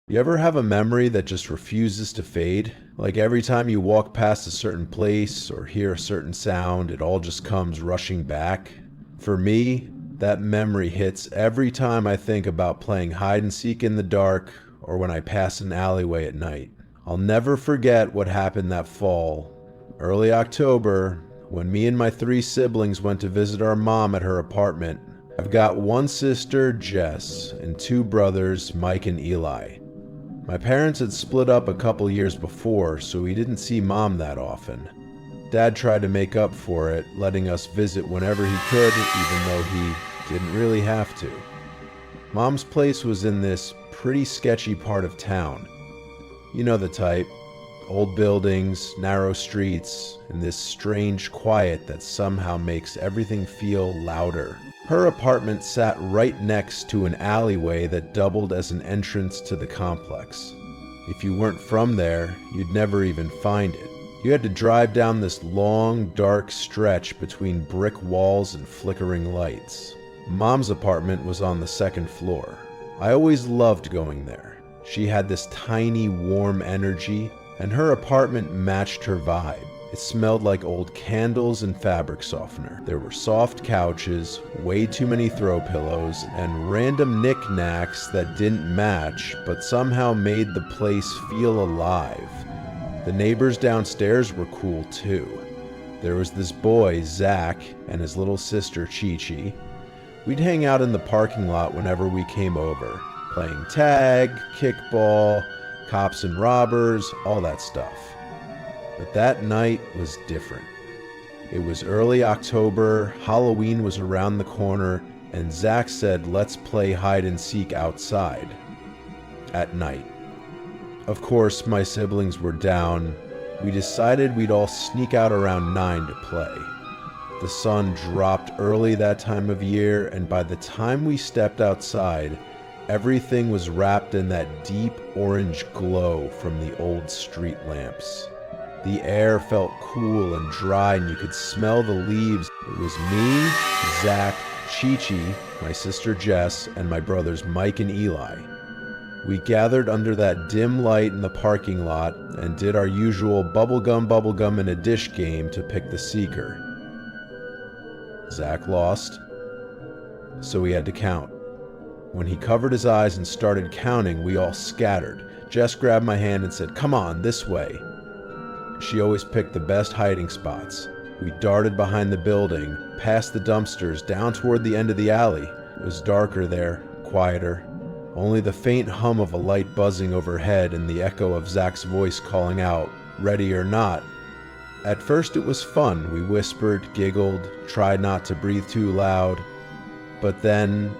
You ever have a memory that just refuses to fade? Like every time you walk past a certain place or hear a certain sound, it all just comes rushing back? For me, that memory hits every time I think about playing hide and seek in the dark or when I pass an alleyway at night. I'll never forget what happened that fall, early October, when me and my three siblings went to visit our mom at her apartment. I've got one sister, Jess, and two brothers, Mike and Eli. My parents had split up a couple years before, so we didn't see Mom that often. Dad tried to make up for it, letting us visit whenever he could, even though he didn't really have to. Mom's place was in this pretty sketchy part of town. You know the type. Old buildings, narrow streets, and this strange quiet that somehow makes everything feel louder. Her apartment sat right next to an alleyway that doubled as an entrance to the complex. If you weren't from there, you'd never even find it. You had to drive down this long, dark stretch between brick walls and flickering lights. Mom's apartment was on the second floor. I always loved going there. She had this tiny, warm energy, and her apartment matched her vibe. It smelled like old candles and fabric softener. There were soft couches, way too many throw pillows, and random knickknacks that didn't match, but somehow made the place feel alive. The neighbors downstairs were cool too. There was this boy, Zach, and his little sister, Chi-Chi. We'd hang out in the parking lot whenever we came over, playing tag, kickball, cops and robbers, all that stuff. But that night was different. It was early October, Halloween was around the corner, and Zach said, "Let's play hide and seek outside." At night. Of course, my siblings were down. We decided we'd all sneak out around 9 to play. The sun dropped early that time of year, and by the time we stepped outside, everything was wrapped in that deep orange glow from the old street lamps. The air felt cool and dry, and you could smell the leaves. It was me, Zach, Chi-Chi, my sister Jess, and my brothers Mike and Eli. We gathered under that dim light in the parking lot and did our usual bubblegum in a dish game to pick the seeker. Zach lost, so we had to count. When he covered his eyes and started counting, we all scattered. Jess grabbed my hand and said, "Come on, this way." She always picked the best hiding spots. We darted behind the building, past the dumpsters, down toward the end of the alley. It was darker there, quieter. Only the faint hum of a light buzzing overhead and the echo of Zach's voice calling out, "Ready or not." At first it was fun. We whispered, giggled, tried not to breathe too loud. But then,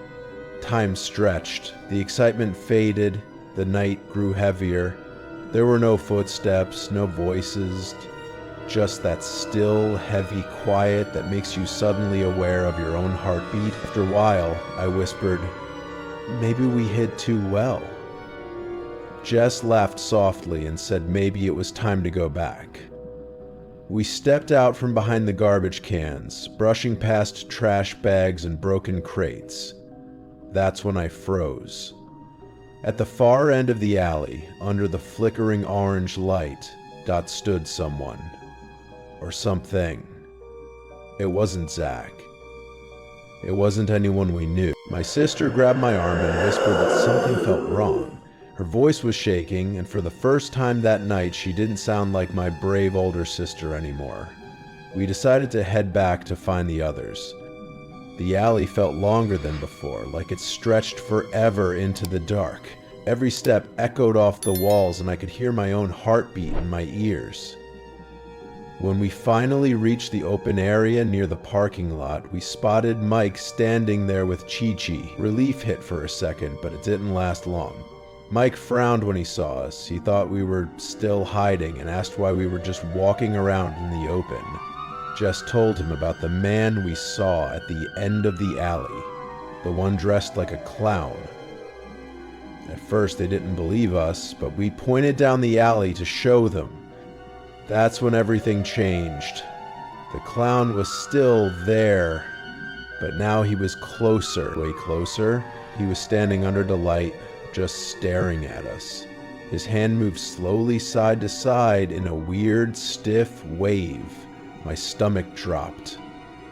time stretched. The excitement faded. The night grew heavier. There were no footsteps, no voices, just that still, heavy quiet that makes you suddenly aware of your own heartbeat. After a while, I whispered, "Maybe we hid too well." Jess laughed softly and said maybe it was time to go back. We stepped out from behind the garbage cans, brushing past trash bags and broken crates. That's when I froze. At the far end of the alley, under the flickering orange light, stood someone. Or something. It wasn't Zach. It wasn't anyone we knew. My sister grabbed my arm and whispered that something felt wrong. Her voice was shaking, and for the first time that night, she didn't sound like my brave older sister anymore. We decided to head back to find the others. The alley felt longer than before, like it stretched forever into the dark. Every step echoed off the walls, and I could hear my own heartbeat in my ears. When we finally reached the open area near the parking lot, we spotted Mike standing there with Chi-Chi. Relief hit for a second, but it didn't last long. Mike frowned when he saw us. He thought we were still hiding and asked why we were just walking around in the open. Jess told him about the man we saw at the end of the alley, the one dressed like a clown. At first they didn't believe us, but we pointed down the alley to show them. That's when everything changed. The clown was still there, but now he was closer, way closer. He was standing under the light, just staring at us. His hand moved slowly side to side in a weird, stiff wave. My stomach dropped.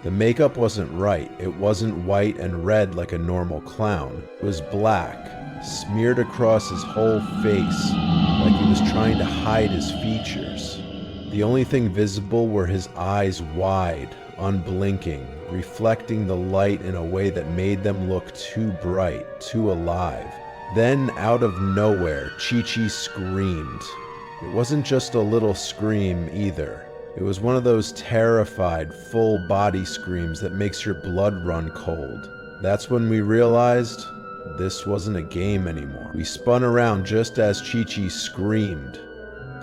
The makeup wasn't right. It wasn't white and red like a normal clown. It was black, smeared across his whole face, like he was trying to hide his features. The only thing visible were his eyes wide, unblinking, reflecting the light in a way that made them look too bright, too alive. Then, out of nowhere, Chi-Chi screamed. It wasn't just a little scream either. It was one of those terrified, full-body screams that makes your blood run cold. That's when we realized this wasn't a game anymore. We spun around just as Chi-Chi screamed.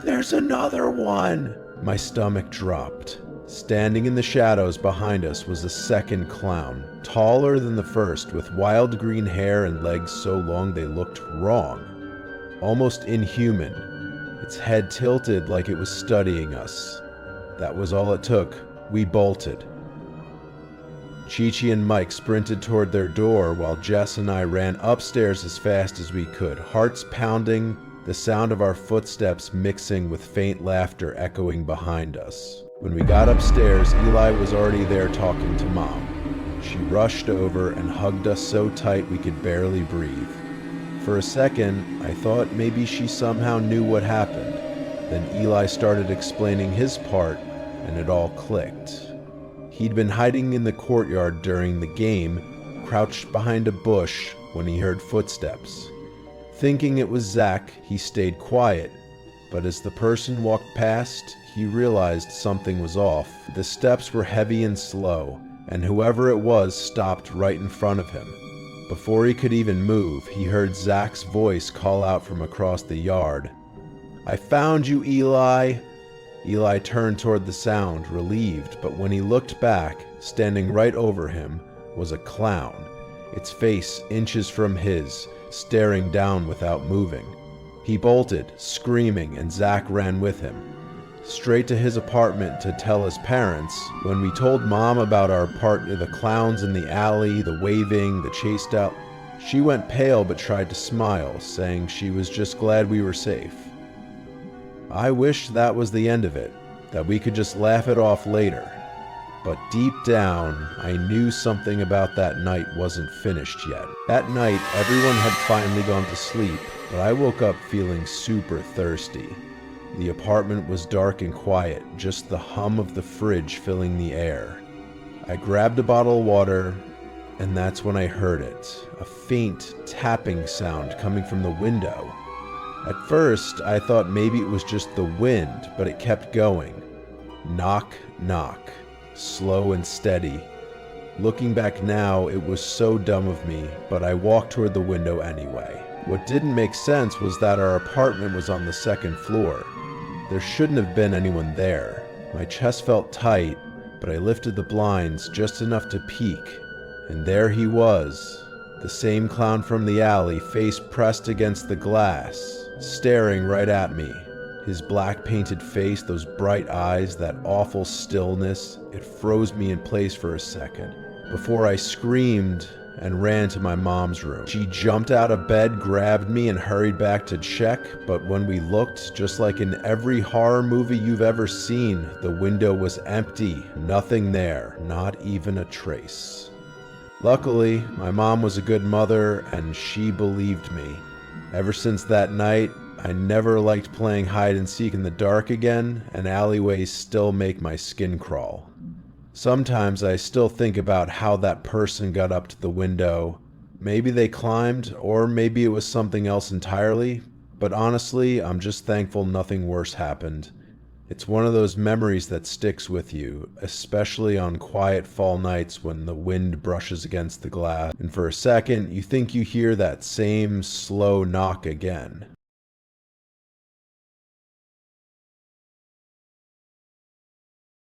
"There's another one!" My stomach dropped. Standing in the shadows behind us was a second clown, taller than the first, with wild green hair and legs so long they looked wrong, almost inhuman. Its head tilted like it was studying us. That was all it took. We bolted. Chi-Chi and Mike sprinted toward their door while Jess and I ran upstairs as fast as we could, hearts pounding, the sound of our footsteps mixing with faint laughter echoing behind us. When we got upstairs, Eli was already there talking to Mom. She rushed over and hugged us so tight we could barely breathe. For a second, I thought maybe she somehow knew what happened. Then Eli started explaining his part, and it all clicked. He'd been hiding in the courtyard during the game, crouched behind a bush when he heard footsteps. Thinking it was Zach, he stayed quiet, but as the person walked past, he realized something was off. The steps were heavy and slow, and whoever it was stopped right in front of him. Before he could even move, he heard Zach's voice call out from across the yard. "I found you, Eli!" Eli turned toward the sound, relieved, but when he looked back, standing right over him, was a clown, its face inches from his, staring down without moving. He bolted, screaming, and Zach ran with him. Straight to his apartment to tell his parents. When we told Mom about our part of the clowns in the alley, the waving, the chased out, she went pale but tried to smile, saying she was just glad we were safe. I wished that was the end of it, that we could just laugh it off later. But deep down, I knew something about that night wasn't finished yet. That night, everyone had finally gone to sleep, but I woke up feeling super thirsty. The apartment was dark and quiet, just the hum of the fridge filling the air. I grabbed a bottle of water, and that's when I heard it, a faint tapping sound coming from the window. At first, I thought maybe it was just the wind, but it kept going. Knock, knock, slow and steady. Looking back now, it was so dumb of me, but I walked toward the window anyway. What didn't make sense was that our apartment was on the second floor. There shouldn't have been anyone there. My chest felt tight, but I lifted the blinds just enough to peek, and there he was, the same clown from the alley, face pressed against the glass, staring right at me. His black painted face, those bright eyes, that awful stillness, it froze me in place for a second, before I screamed and ran to my mom's room. She jumped out of bed, grabbed me, and hurried back to check, but when we looked, just like in every horror movie you've ever seen, the window was empty, nothing there, not even a trace. Luckily, my mom was a good mother, and she believed me. Ever since that night, I never liked playing hide and seek in the dark again, and alleyways still make my skin crawl. Sometimes I still think about how that person got up to the window. Maybe they climbed, or maybe it was something else entirely, but honestly, I'm just thankful nothing worse happened. It's one of those memories that sticks with you, especially on quiet fall nights when the wind brushes against the glass, and for a second, you think you hear that same slow knock again.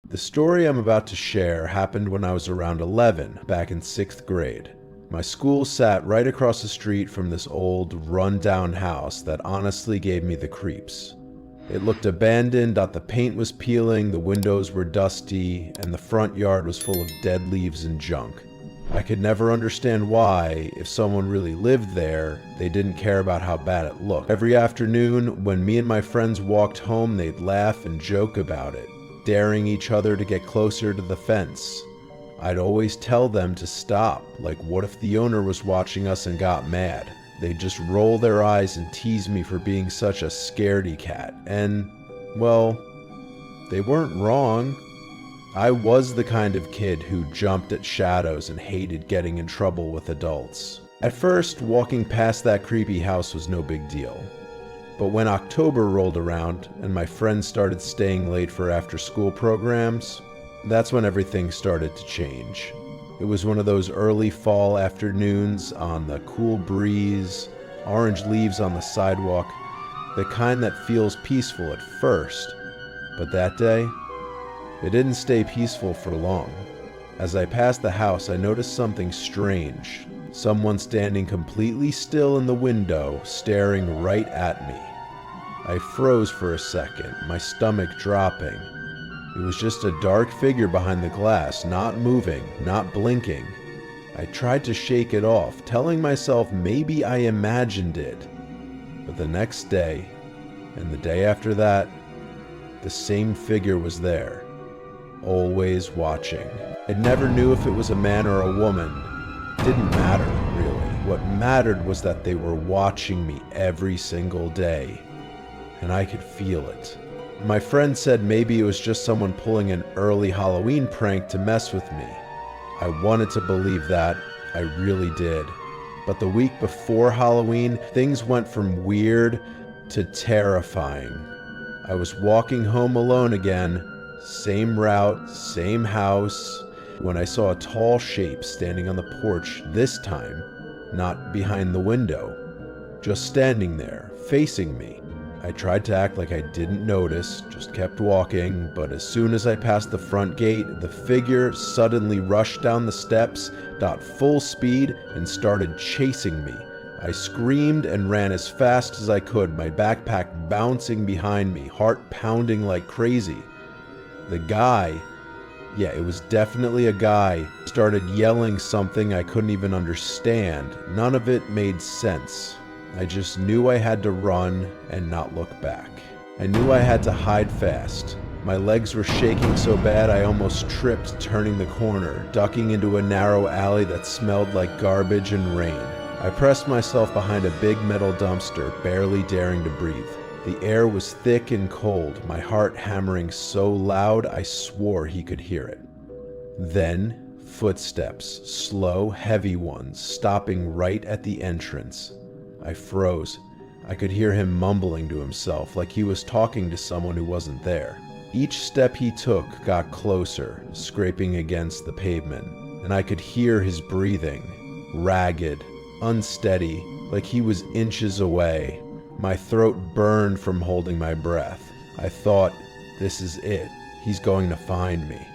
The story I'm about to share happened when I was around 11, back in 6th grade. My school sat right across the street from this old, run-down house that honestly gave me the creeps. It looked abandoned, the paint was peeling, the windows were dusty, and the front yard was full of dead leaves and junk. I could never understand why, if someone really lived there, they didn't care about how bad it looked. Every afternoon, when me and my friends walked home, they'd laugh and joke about it, daring each other to get closer to the fence. I'd always tell them to stop, like what if the owner was watching us and got mad? They'd just roll their eyes and tease me for being such a scaredy cat, and, well, they weren't wrong. I was the kind of kid who jumped at shadows and hated getting in trouble with adults. At first, walking past that creepy house was no big deal. But when October rolled around and my friends started staying late for after-school programs, that's when everything started to change. It was one of those early fall afternoons on the cool breeze, orange leaves on the sidewalk, the kind that feels peaceful at first. But that day, it didn't stay peaceful for long. As I passed the house, I noticed something strange. Someone standing completely still in the window, staring right at me. I froze for a second, my stomach dropping. It was just a dark figure behind the glass, not moving, not blinking. I tried to shake it off, telling myself maybe I imagined it. But the next day, and the day after that, the same figure was there. Always watching. I never knew if it was a man or a woman. Didn't matter, really. What mattered was that they were watching me every single day, and I could feel it. My friend said maybe it was just someone pulling an early Halloween prank to mess with me. I wanted to believe that, I really did. But the week before Halloween, things went from weird to terrifying. I was walking home alone again, same route, same house, when I saw a tall shape standing on the porch, this time not behind the window, just standing there, facing me. I tried to act like I didn't notice, just kept walking, but as soon as I passed the front gate, the figure suddenly rushed down the steps, got full speed, and started chasing me. I screamed and ran as fast as I could, my backpack bouncing behind me, heart pounding like crazy. The guy, yeah, it was definitely a guy, started yelling something I couldn't even understand. None of it made sense. I just knew I had to run and not look back. I knew I had to hide fast. My legs were shaking so bad I almost tripped turning the corner, ducking into a narrow alley that smelled like garbage and rain. I pressed myself behind a big metal dumpster, barely daring to breathe. The air was thick and cold, my heart hammering so loud I swore he could hear it. Then, footsteps, slow, heavy ones, stopping right at the entrance. I froze. I could hear him mumbling to himself, like he was talking to someone who wasn't there. Each step he took got closer, scraping against the pavement, and I could hear his breathing, ragged, unsteady, like he was inches away. My throat burned from holding my breath. I thought, this is it. He's going to find me.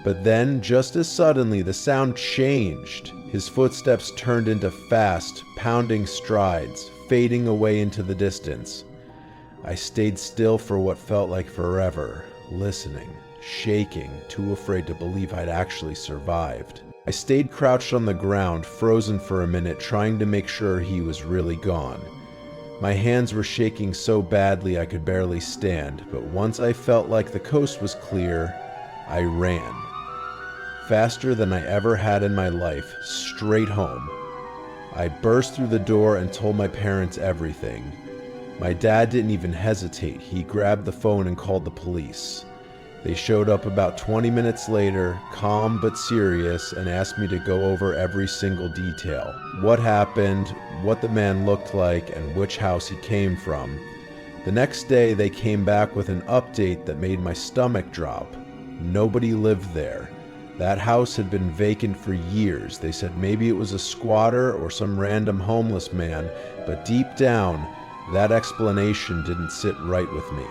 But then, just as suddenly, the sound changed. His footsteps turned into fast, pounding strides, fading away into the distance. I stayed still for what felt like forever, listening, shaking, too afraid to believe I'd actually survived. I stayed crouched on the ground, frozen for a minute, trying to make sure he was really gone. My hands were shaking so badly I could barely stand, but once I felt like the coast was clear, I ran. Faster than I ever had in my life, straight home. I burst through the door and told my parents everything. My dad didn't even hesitate. He grabbed the phone and called the police. They showed up about 20 minutes later, calm but serious, and asked me to go over every single detail. What happened, what the man looked like, and which house he came from. The next day, they came back with an update that made my stomach drop. Nobody lived there. That house had been vacant for years. They said maybe it was a squatter or some random homeless man, but deep down, that explanation didn't sit right with me.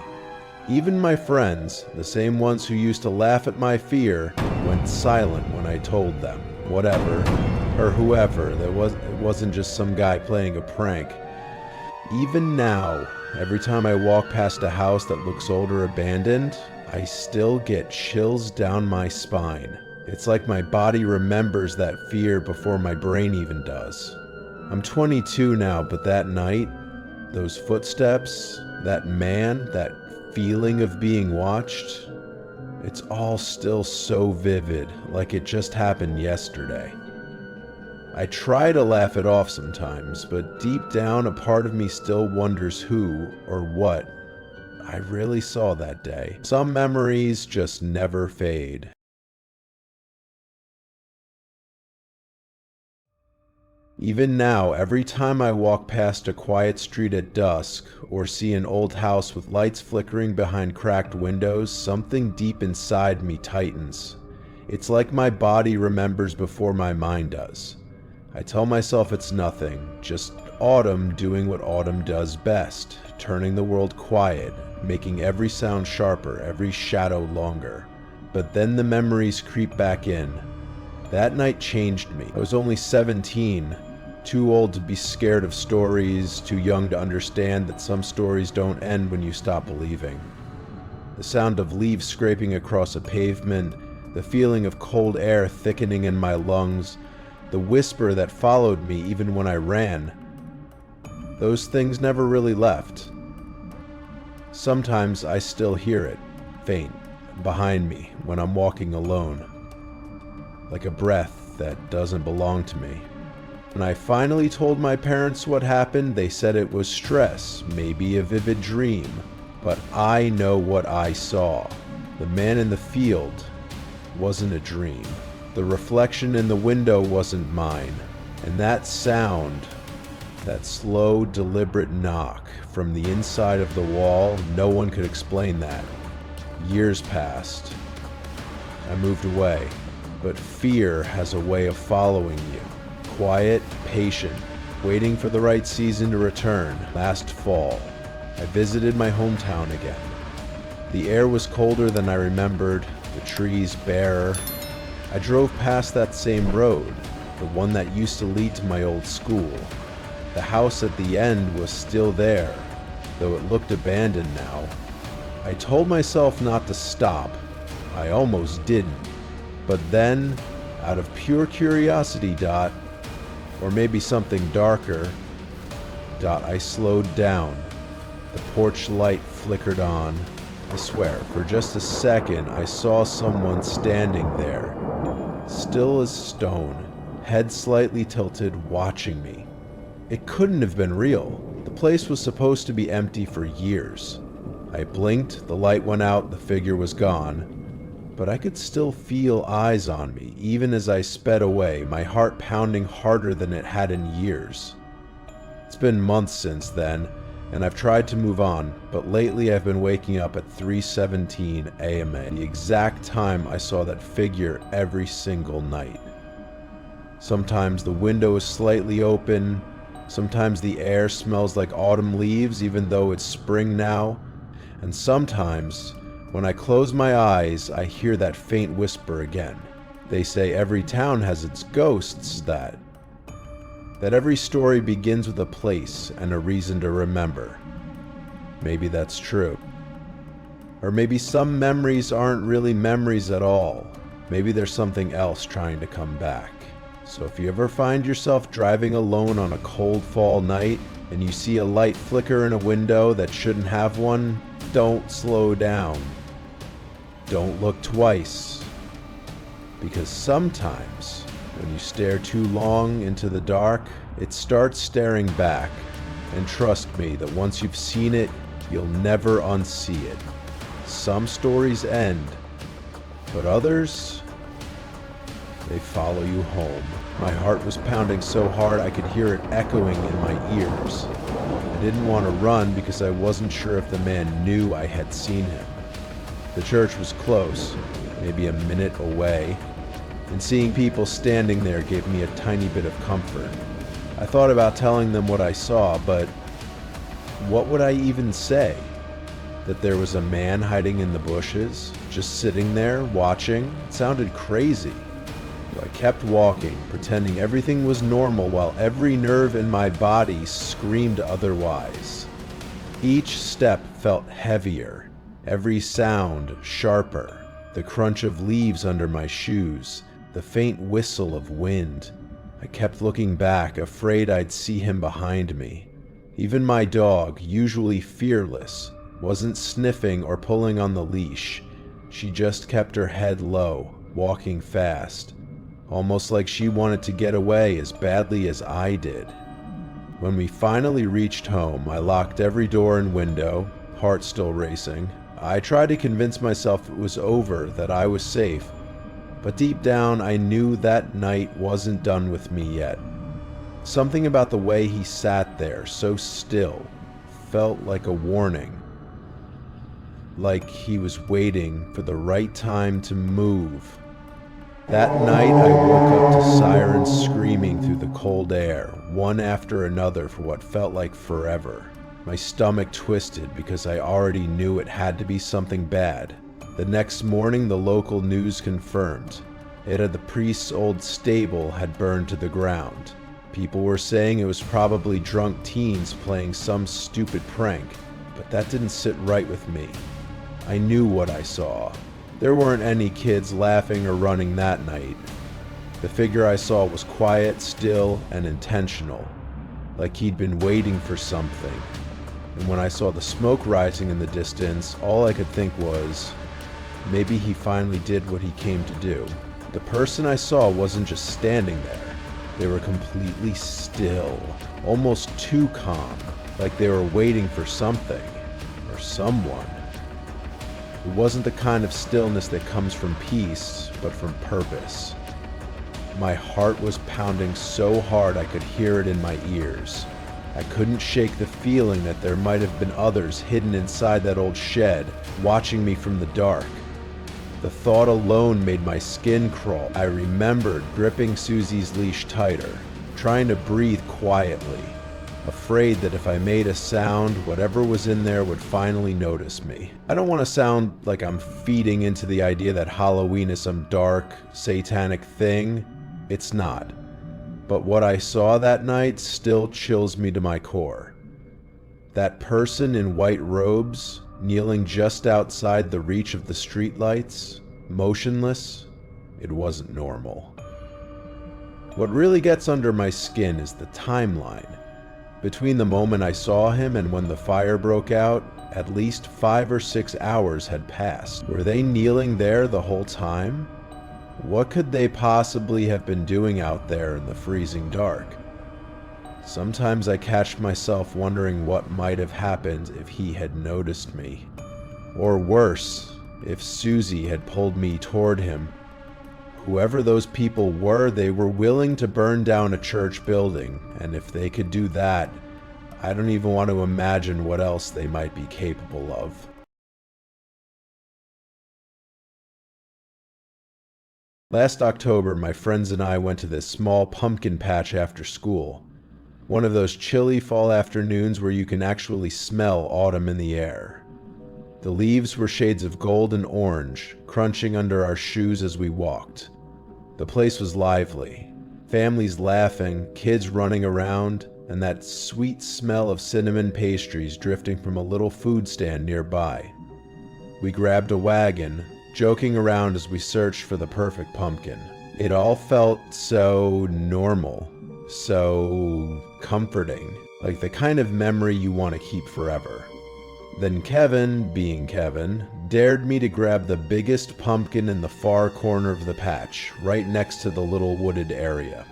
Even my friends, the same ones who used to laugh at my fear, went silent when I told them. Whatever, or whoever, it wasn't just some guy playing a prank. Even now, every time I walk past a house that looks old or abandoned, I still get chills down my spine. It's like my body remembers that fear before my brain even does. I'm 22 now, but that night, those footsteps, that man, that feeling of being watched, it's all still so vivid, like it just happened yesterday. I try to laugh it off sometimes, but deep down a part of me still wonders who or what I really saw that day. Some memories just never fade. Even now, every time I walk past a quiet street at dusk, or see an old house with lights flickering behind cracked windows, something deep inside me tightens. It's like my body remembers before my mind does. I tell myself it's nothing, just autumn doing what autumn does best, turning the world quiet, making every sound sharper, every shadow longer. But then the memories creep back in. That night changed me. I was only 17, too old to be scared of stories, too young to understand that some stories don't end when you stop believing. The sound of leaves scraping across a pavement, the feeling of cold air thickening in my lungs, the whisper that followed me even when I ran, those things never really left. Sometimes I still hear it, faint, behind me when I'm walking alone, like a breath that doesn't belong to me. When I finally told my parents what happened, they said it was stress, maybe a vivid dream. But I know what I saw. The man in the field wasn't a dream. The reflection in the window wasn't mine. And that sound, that slow, deliberate knock from the inside of the wall, no one could explain that. Years passed. I moved away. But fear has a way of following you. Quiet, patient, waiting for the right season to return. Last fall, I visited my hometown again. The air was colder than I remembered, the trees barer. I drove past that same road, the one that used to lead to my old school. The house at the end was still there, though it looked abandoned now. I told myself not to stop. I almost didn't. But then, out of pure curiosity, or maybe something darker, I slowed down. The porch light flickered on. I swear, for just a second, I saw someone standing there, still as stone, head slightly tilted, watching me. It couldn't have been real. The place was supposed to be empty for years. I blinked, the light went out, the figure was gone. But I could still feel eyes on me, even as I sped away, my heart pounding harder than it had in years. It's been months since then, and I've tried to move on, but lately I've been waking up at 3:17 a.m., the exact time I saw that figure every single night. Sometimes the window is slightly open, sometimes the air smells like autumn leaves even though it's spring now, and sometimes when I close my eyes, I hear that faint whisper again. They say every town has its ghosts, that every story begins with a place and a reason to remember. Maybe that's true. Or maybe some memories aren't really memories at all. Maybe there's something else trying to come back. So if you ever find yourself driving alone on a cold fall night and you see a light flicker in a window that shouldn't have one, don't slow down. Don't look twice, because sometimes when you stare too long into the dark, it starts staring back, and trust me that once you've seen it, you'll never unsee it. Some stories end, but others, they follow you home. My heart was pounding so hard I could hear it echoing in my ears. I didn't want to run because I wasn't sure if the man knew I had seen him. The church was close, maybe a minute away, and seeing people standing there gave me a tiny bit of comfort. I thought about telling them what I saw, but what would I even say? That there was a man hiding in the bushes, just sitting there, watching? It sounded crazy. So I kept walking, pretending everything was normal while every nerve in my body screamed otherwise. Each step felt heavier. Every sound sharper. The crunch of leaves under my shoes, the faint whistle of wind. I kept looking back, afraid I'd see him behind me. Even my dog, usually fearless, wasn't sniffing or pulling on the leash. She just kept her head low, walking fast, almost like she wanted to get away as badly as I did. When we finally reached home, I locked every door and window, heart still racing. I tried to convince myself it was over, that I was safe, but deep down I knew that night wasn't done with me yet. Something about the way he sat there, so still, felt like a warning. Like he was waiting for the right time to move. That night I woke up to sirens screaming through the cold air, one after another for what felt like forever. My stomach twisted because I already knew it had to be something bad. The next morning the local news confirmed it had the priest's old stable had burned to the ground. People were saying it was probably drunk teens playing some stupid prank, but that didn't sit right with me. I knew what I saw. There weren't any kids laughing or running that night. The figure I saw was quiet, still, and intentional, like he'd been waiting for something. And when I saw the smoke rising in the distance, all I could think was, maybe he finally did what he came to do. The person I saw wasn't just standing there. They were completely still, almost too calm, like they were waiting for something, or someone. It wasn't the kind of stillness that comes from peace, but from purpose. My heart was pounding so hard I could hear it in my ears. I couldn't shake the feeling that there might have been others hidden inside that old shed, watching me from the dark. The thought alone made my skin crawl. I remembered gripping Susie's leash tighter, trying to breathe quietly, afraid that if I made a sound, whatever was in there would finally notice me. I don't want to sound like I'm feeding into the idea that Halloween is some dark, satanic thing. It's not. But what I saw that night still chills me to my core. That person in white robes, kneeling just outside the reach of the streetlights, motionless, it wasn't normal. What really gets under my skin is the timeline. Between the moment I saw him and when the fire broke out, at least 5 or 6 hours had passed. Were they kneeling there the whole time? What could they possibly have been doing out there in the freezing dark? Sometimes I catch myself wondering what might have happened if he had noticed me. Or worse, if Susie had pulled me toward him. Whoever those people were, they were willing to burn down a church building, and if they could do that, I don't even want to imagine what else they might be capable of. Last October, my friends and I went to this small pumpkin patch after school. One of those chilly fall afternoons where you can actually smell autumn in the air. The leaves were shades of gold and orange, crunching under our shoes as we walked. The place was lively. Families laughing, kids running around, and that sweet smell of cinnamon pastries drifting from a little food stand nearby. We grabbed a wagon, joking around as we searched for the perfect pumpkin. It all felt so normal, so comforting, like the kind of memory you want to keep forever. Then Kevin, being Kevin, dared me to grab the biggest pumpkin in the far corner of the patch, right next to the little wooded area.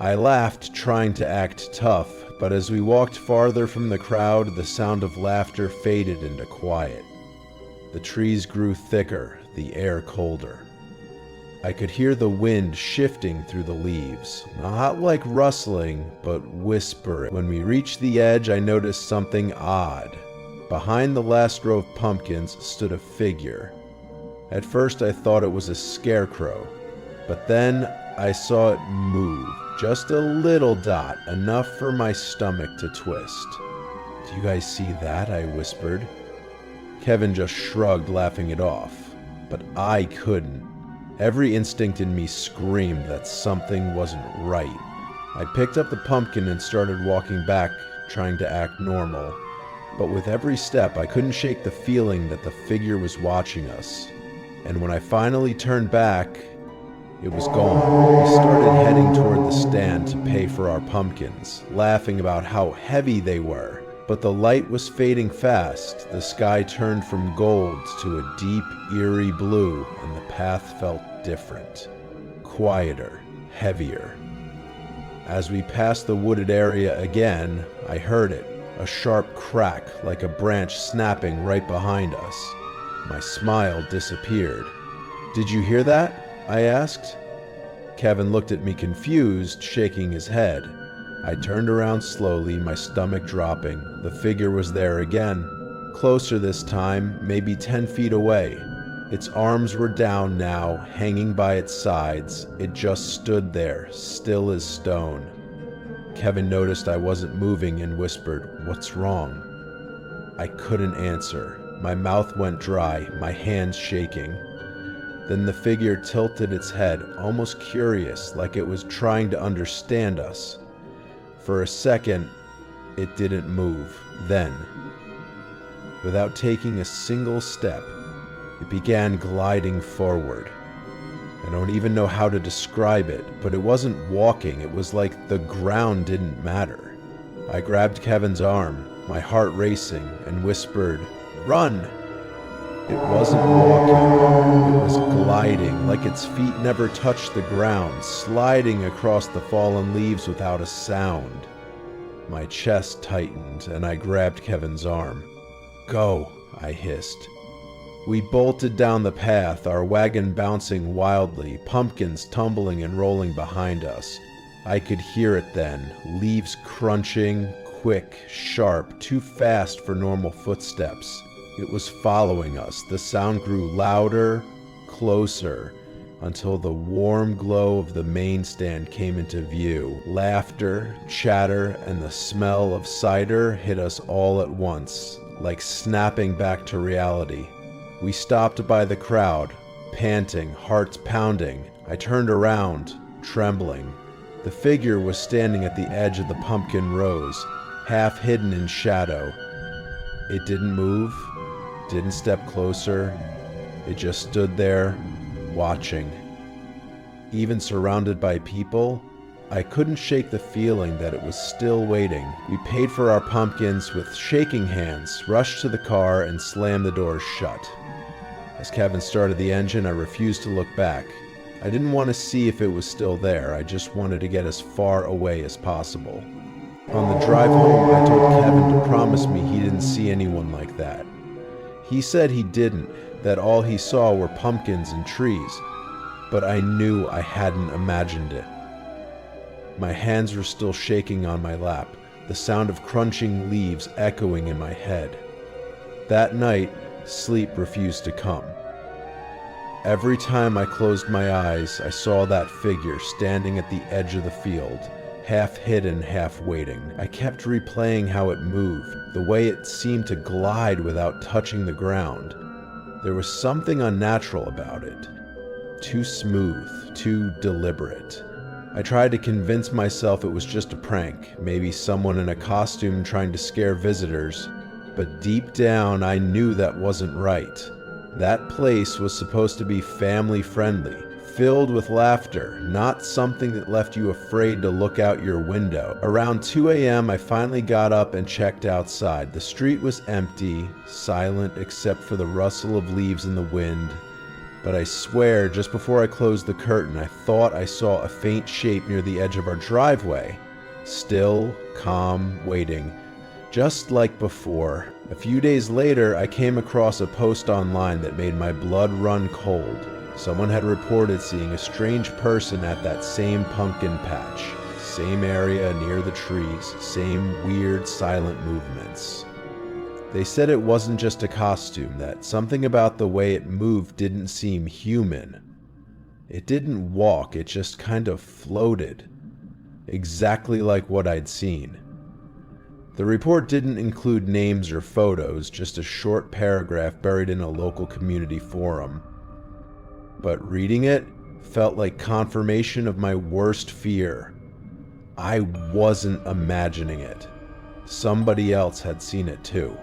I laughed, trying to act tough, but as we walked farther from the crowd, the sound of laughter faded into quiet. The trees grew thicker, the air colder. I could hear the wind shifting through the leaves, not like rustling, but whispering. When we reached the edge, I noticed something odd. Behind the last row of pumpkins stood a figure. At first I thought it was a scarecrow, but then I saw it move, just a little dot, enough for my stomach to twist. "Do you guys see that?" I whispered. Kevin just shrugged, laughing it off, but I couldn't. Every instinct in me screamed that something wasn't right. I picked up the pumpkin and started walking back, trying to act normal. But with every step, I couldn't shake the feeling that the figure was watching us. And when I finally turned back, it was gone. We started heading toward the stand to pay for our pumpkins, laughing about how heavy they were. But the light was fading fast. The sky turned from gold to a deep, eerie blue, and the path felt different. Quieter, heavier. As we passed the wooded area again, I heard it, a sharp crack like a branch snapping right behind us. My smile disappeared. "Did you hear that?" I asked. Kevin looked at me confused, shaking his head. I turned around slowly, my stomach dropping. The figure was there again. Closer this time, maybe 10 feet away. Its arms were down now, hanging by its sides. It just stood there, still as stone. Kevin noticed I wasn't moving and whispered, "What's wrong?" I couldn't answer. My mouth went dry, my hands shaking. Then the figure tilted its head, almost curious, like it was trying to understand us. For a second, it didn't move. Then, without taking a single step, it began gliding forward. I don't even know how to describe it, but it wasn't walking. It was like the ground didn't matter. I grabbed Kevin's arm, my heart racing, and whispered, "Run!" It wasn't walking. It was gliding, like its feet never touched the ground, sliding across the fallen leaves without a sound. My chest tightened, and I grabbed Kevin's arm. "Go," I hissed. We bolted down the path, our wagon bouncing wildly, pumpkins tumbling and rolling behind us. I could hear it then, leaves crunching, quick, sharp, too fast for normal footsteps. It was following us. The sound grew louder, closer, until the warm glow of the main stand came into view. Laughter, chatter, and the smell of cider hit us all at once, like snapping back to reality. We stopped by the crowd, panting, hearts pounding. I turned around, trembling. The figure was standing at the edge of the pumpkin rows, half hidden in shadow. It didn't move, didn't step closer. It just stood there, watching. Even surrounded by people, I couldn't shake the feeling that it was still waiting. We paid for our pumpkins with shaking hands, rushed to the car, and slammed the doors shut. As Kevin started the engine, I refused to look back. I didn't want to see if it was still there. I just wanted to get as far away as possible. On the drive home, I told Kevin to promise me he didn't see anyone like that. He said he didn't, that all he saw were pumpkins and trees, but I knew I hadn't imagined it. My hands were still shaking on my lap, the sound of crunching leaves echoing in my head. That night, sleep refused to come. Every time I closed my eyes, I saw that figure standing at the edge of the field, half hidden, half waiting. I kept replaying how it moved, the way it seemed to glide without touching the ground. There was something unnatural about it. Too smooth, too deliberate. I tried to convince myself it was just a prank, maybe someone in a costume trying to scare visitors, but deep down I knew that wasn't right. That place was supposed to be family-friendly, filled with laughter, not something that left you afraid to look out your window. Around 2 a.m., I finally got up and checked outside. The street was empty, silent except for the rustle of leaves in the wind. But I swear, just before I closed the curtain, I thought I saw a faint shape near the edge of our driveway. Still, calm, waiting. Just like before. A few days later, I came across a post online that made my blood run cold. Someone had reported seeing a strange person at that same pumpkin patch. Same area near the trees, same weird silent movements. They said it wasn't just a costume, that something about the way it moved didn't seem human. It didn't walk, it just kind of floated. Exactly like what I'd seen. The report didn't include names or photos, just a short paragraph buried in a local community forum. But reading it felt like confirmation of my worst fear. I wasn't imagining it. Somebody else had seen it too.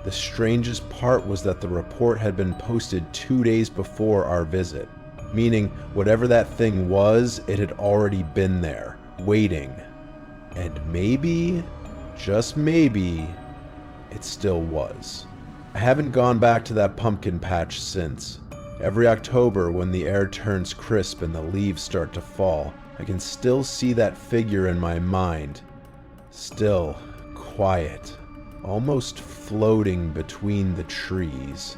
The strangest part was that the report had been posted 2 days before our visit, meaning whatever that thing was, it had already been there, waiting. And maybe, just maybe, it still was. I haven't gone back to that pumpkin patch since. Every October, when the air turns crisp and the leaves start to fall, I can still see that figure in my mind. Still, quiet, almost floating between the trees.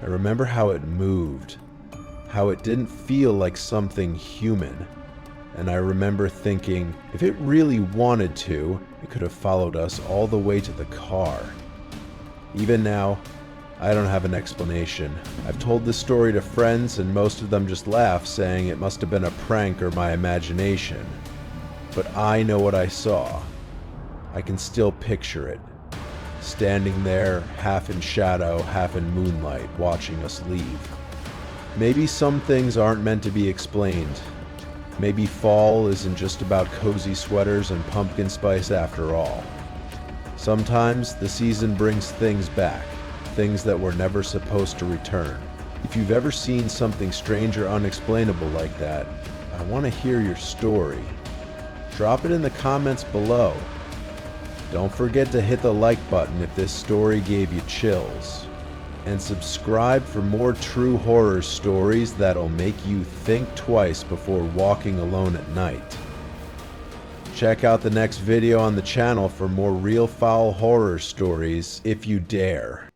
I remember how it moved, how it didn't feel like something human. And I remember thinking, if it really wanted to, it could have followed us all the way to the car. Even now, I don't have an explanation. I've told this story to friends and most of them just laugh, saying it must have been a prank or my imagination. But I know what I saw. I can still picture it. Standing there, half in shadow, half in moonlight, watching us leave. Maybe some things aren't meant to be explained. Maybe fall isn't just about cozy sweaters and pumpkin spice after all. Sometimes the season brings things back, things that were never supposed to return. If you've ever seen something strange or unexplainable like that, I want to hear your story. Drop it in the comments below. Don't forget to hit the like button if this story gave you chills. And subscribe for more true horror stories that'll make you think twice before walking alone at night. Check out the next video on the channel for more real foul horror stories if you dare.